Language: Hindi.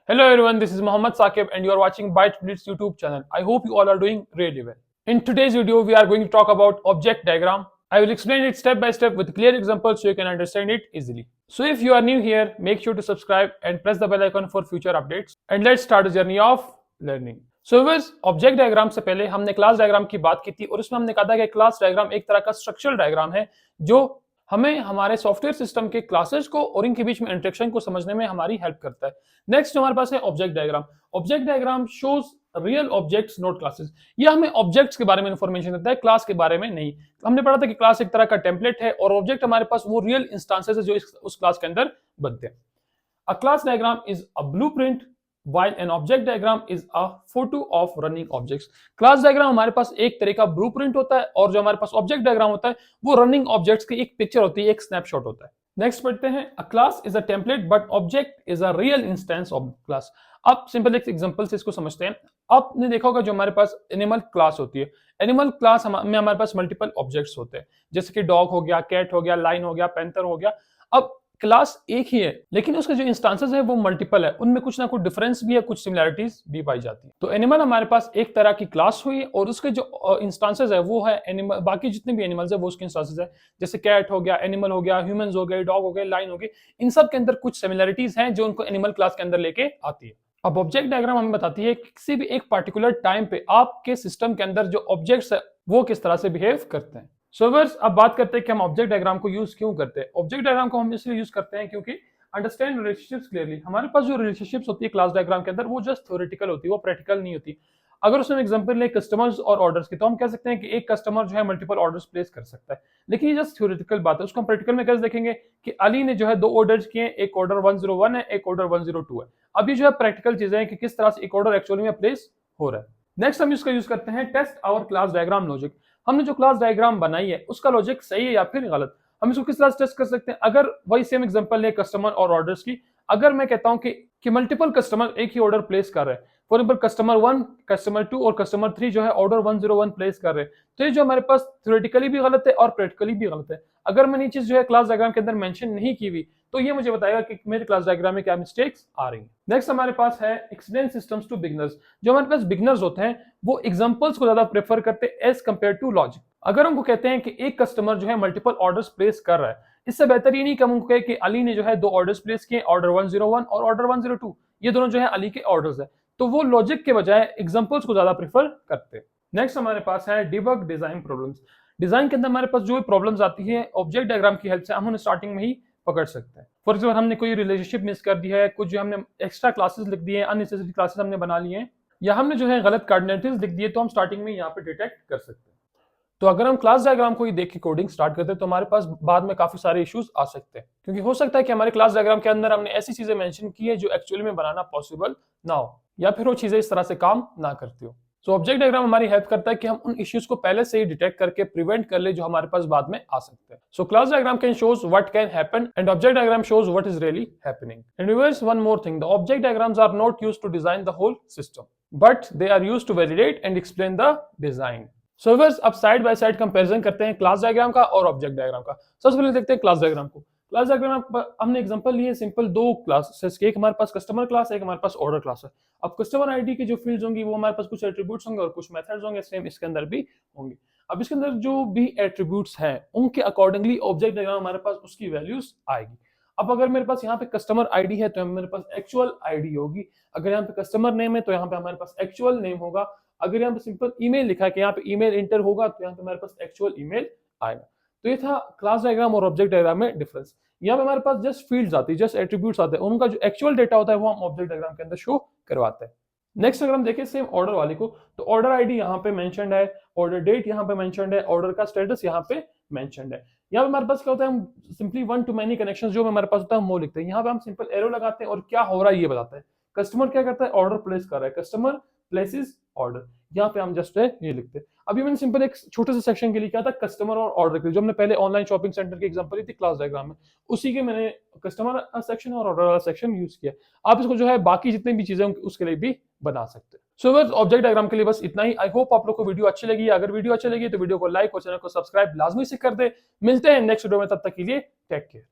Hello everyone, this is Mohammad Saqib and you are watching ByteBlitz YouTube channel. I hope you all are doing really well. In today's video, we are going to talk about object diagram. I will explain it step by step with clear examples so you can understand it easily. So if you are new here, make sure to subscribe and press the bell icon for future updates. And let's start the journey of learning. So viewers, object diagram से पहले हमने क्लास डायग्राम की बात की थी और उसमें हमने कहा था कि क्लास डायग्राम एक तरह का स्ट्रक्चरल डायग्राम है जो हमें हमारे सॉफ्टवेयर सिस्टम के क्लासेस को और इनके बीच में इंटरेक्शन को समझने में हमारी हेल्प करता है। नेक्स्ट हमारे पास है object diagram. Object diagram shows real objects not classes. यह हमें ऑब्जेक्ट्स के बारे में इंफॉर्मेशन देता है, क्लास के बारे में नहीं। हमने पढ़ा था कि क्लास एक तरह का टेम्पलेट है और ऑब्जेक्ट हमारे पास वो रियल इंस्टांसेस है जो उस क्लास के अंदर बनते हैं। अ class diagram is a blueprint while an object diagram is a photo of running objects. Class diagram हमारे पास एक तरह का ब्लूप्रिंट होता है और जो हमारे पास ऑब्जेक्ट डायग्राम होता है वो रनिंग ऑब्जेक्ट्स की एक पिक्चर होती है, एक स्नैपशॉट होता है। नेक्स्ट पढ़ते हैं, अ class is a template but object is a real instance of class. अब सिंपल एक एग्जांपल से इसको समझते हैं। आपने देखा होगा जो हमारे पास एनिमल क्लास होती है, एनिमल क्लास में हमारे पास मल्टीपल ऑब्जेक्ट्स होते हैं, जैसे कि डॉग हो गया, कैट हो गया, लाइन हो गया, पैंथर हो गया। अब क्लास एक ही है लेकिन उसके जो इंस्टांसेस है वो मल्टीपल है, उनमें कुछ ना कुछ डिफरेंस भी है, कुछ सिमिलरिटीज भी पाई जाती है। तो एनिमल हमारे पास एक तरह की क्लास हुई और उसके जो इंस्टांसेस है वो है एनिमल, बाकी जितने भी एनिमल्स है वो उसके इंस्टांसेस है, जैसे कैट हो गया, एनिमल हो गया, ह्यूमंस हो गए, डॉग हो गए, लाइन हो गई। इन सब के अंदर कुछ सिमिलरिटीज हैं जो उनको एनिमल क्लास के अंदर लेके आती है। अब ऑब्जेक्ट डायग्राम हमें बताती है कि किसी भी एक पार्टिकुलर टाइम पे आपके सिस्टम के अंदर जो ऑब्जेक्ट्स है वो किस तरह से बिहेव करते हैं। सो व्यूअर्स, अब बात करते हैं कि हम ऑब्जेक्ट डायग्राम को यूज क्यों करते हैं। ऑब्जेक्ट डायग्राम को हम इसलिए यूज करते हैं क्योंकि अंडरस्टैंड रिलेशनशिप्स क्लियरली। हमारे पास जो रिलेशनशिप्स होती है क्लास डायग्राम के अंदर वो जस्ट थ्योरेटिकल होती है, वो प्रैक्टिकल नहीं होती। अगर उसमें एग्जांपल ले कस्टमर्स और ऑर्डर्स की, तो हम कह सकते हैं कि एक कस्टमर जो है मल्टीपल ऑर्डर्स प्लेस कर सकता है, लेकिन ये जस्ट थ्योरेटिकल बात है। उसको हम प्रैक्टिकल में कैसे देखेंगे कि अली ने जो है 2 ऑर्डर्स किए, एक ऑर्डर 101 है, एक ऑर्डर 102 है। अब ये जो है प्रैक्टिकल चीजें हैं कि किस तरह से एक ऑर्डर एक्चुअली में प्लेस हो रहा है। नेक्स्ट हम इसका यूज करते हैं test our class diagram logic. हमने जो क्लास डायग्राम बनाई है उसका लॉजिक सही है या फिर गलत, हम इसको किस तरह से टेस्ट कर सकते हैं। अगर वही सेम एग्जांपल है कस्टमर और ऑर्डर्स की, अगर मैं कहता हूं कि मल्टीपल कस्टमर एक ही ऑर्डर प्लेस कर रहे हैं, फॉर एग्जांपल कस्टमर 1, कस्टमर 2 और कस्टमर 3 जो है ऑर्डर 101 प्लेस कर रहे हैं, तो ये जो हमारे पास थ्योरेटिकली भी गलत है और प्रैक्टिकली भी गलत है। अगर मैंने ये चीज जो है क्लास डायग्राम के अंदर मेंशन नहीं की हुई तो ये मुझे बताएगा कि मेरे क्लास डायग्राम में क्या मिस्टेक्स आ रही हैं। नेक्स्ट हमारे पास है एक्सप्लेन सिस्टम्स टू बिगिनर्स। जो हमारे पास बिगिनर्स होते हैं वो एग्जांपल्स को ज्यादा प्रेफर करते हैं एज कंपेयर टू लॉजिक। अगर हमको कहते हैं कि एक कस्टमर जो है मल्टीपल ऑर्डर्स प्लेस कर रहा है, इससे बेहतर ये नहीं कि हम उनको कहें कि अली ने जो है 2 ऑर्डर्स प्लेस किए, ऑर्डर 101 और ऑर्डर 102, ये दोनों जो है अली के ऑर्डर्स है। तो वो लॉजिक के बजाय एग्जांपल्स को ज्यादा प्रेफर करते हैं। नेक्स्ट हमारे पास है डिबग डिजाइन प्रॉब्लम्स। डिजाइन के अंदर हमारे पास जो प्रॉब्लम्स आती है ऑब्जेक्ट डायग्राम की हेल्प से हम उन्हें स्टार्टिंग में ही पकड़ सकते हैं। फॉर एग्जाम्पल हमने कोई रिलेशनशिप मिस कर दी है, कुछ जो हमने एक्स्ट्रा क्लासेस लिख दिए हैं, अननेसेसरी क्लासेस हमने बना लिए हैं, या हमने जो है गलत कोऑर्डिनेट्स लिख दिए, तो हम स्टार्टिंग में यहाँ पे डिटेक्ट कर सकते हैं। तो अगर हम क्लास डायग्राम को ही देख के कोडिंग स्टार्ट करते हैं तो हमारे पास बाद में काफी सारे इश्यूज आ सकते हैं, क्योंकि हो सकता है कि हमारे क्लास डायग्राम के अंदर हमने ऐसी चीजें मेंशन की है जो एक्चुअली में बनाना पॉसिबल ना हो, या फिर वो चीजें इस तरह से काम ना करती हो। सो ऑब्जेक्ट डायग्राम हमारी हेल्प करता है कि हम उन इश्यूज को पहले से ही डिटेक्ट करके प्रिवेंट कर ले जो हमारे पास बाद में आ सकते हैं। So class diagram can shows what can happen and object diagram shows what is really happening. And viewers, one more thing, the object diagrams are not used to design the whole system, but they are used to validate and explain the design. So viewers, अब साइड बाय साइड कंपैरिजन करते हैं क्लास डायग्राम का और ऑब्जेक्ट डायग्राम का। सबसे पहले देखते हैं क्लास डायग्राम को। क्लास डायग्राम हमने एग्जांपल लिए सिंपल 2 क्लासेस के, एक हमारे पास कस्टमर क्लास है, एक हमारे पास ऑर्डर क्लास है। अब कस्टमर आईडी की जो फील्ड्स होंगी वो हमारे पास कुछ एट्रीब्यूट्स होंगे और कुछ मेथड्स होंगे, सेम इसके अंदर भी होंगे। अब इसके अंदर जो भी एट्रीब्यूट्स हैं उनके अकॉर्डिंगली ऑब्जेक्ट डायग्राम हमारे पास उसकी वैल्यूज आएगी। अब अगर मेरे पास यहाँ पे कस्टमर आईडी है तो मेरे पास एक्चुअल आईडी होगी, अगर यहाँ पे कस्टमर नेम है तो यहाँ पे हमारे पास एक्चुअल नेम होगा, अगर यहाँ पे सिंपल ईमेल लिखा है कि यहाँ पे ईमेल इंटर होगा तो यहाँ पे हमारे पास एक्चुअल ईमेल आएगा। तो ये था क्लास डायग्राम और ऑब्जेक्ट डायग्राम में डिफरेंस। यहाँ पे हमारे पास जस्ट फील्ड्स आती है, जस्ट एट्रीब्यूट्स आते हैं, उनका जो एक्चुअल डेटा होता है वो हम ऑब्जेक्ट डायग्राम के अंदर शो करवाते हैं। नेक्स्ट अगर हम देखें सेम ऑर्डर वाले को, तो ऑर्डर आईडी यहाँ पे मेंशन्ड है, ऑर्डर डेट यहाँ पे मेंशन्ड है, ऑर्डर का स्टेटस यहाँ पे मेंशन्ड है। यहाँ पे हमारे पास क्या होता है, हम simply one two many connections जो हमारे पास होता है हम वो लिखते हैं। यहाँ पे हम सिंपल एरो लगाते हैं और क्या हो रहा है ये बताता है। कस्टमर क्या करता है, ऑर्डर प्लेस कर रहा है, कस्टमर प्लेसेस ऑर्डर, यहाँ पे हम जस्ट ये लिखते हैं। अभी मैंने सिंपल एक छोटे से सेक्शन के लिए किया था कस्टमर और ऑर्डर के, जो हमने पहले ऑनलाइन शॉपिंग सेंटर की एग्जांपल थी क्लास डायग्राम में, उसी के मैंने कस्टमर सेक्शन और ऑर्डर वाला सेक्शन यूज किया। आप इसको जो है बाकी जितनी भी चीजें उसके लिए भी बना सकते हैं। सो बस ऑब्जेक्ट डायग्राम के लिए बस इतना ही। आई होप आप लोग को वीडियो अच्छी लगी। अगर वीडियो अच्छी लगी तो वीडियो को लाइक और चैनल को सब्सक्राइब लाजमी से कर दे। मिलते हैं नेक्स्ट वीडियो में, तब तक के लिए टेक केयर।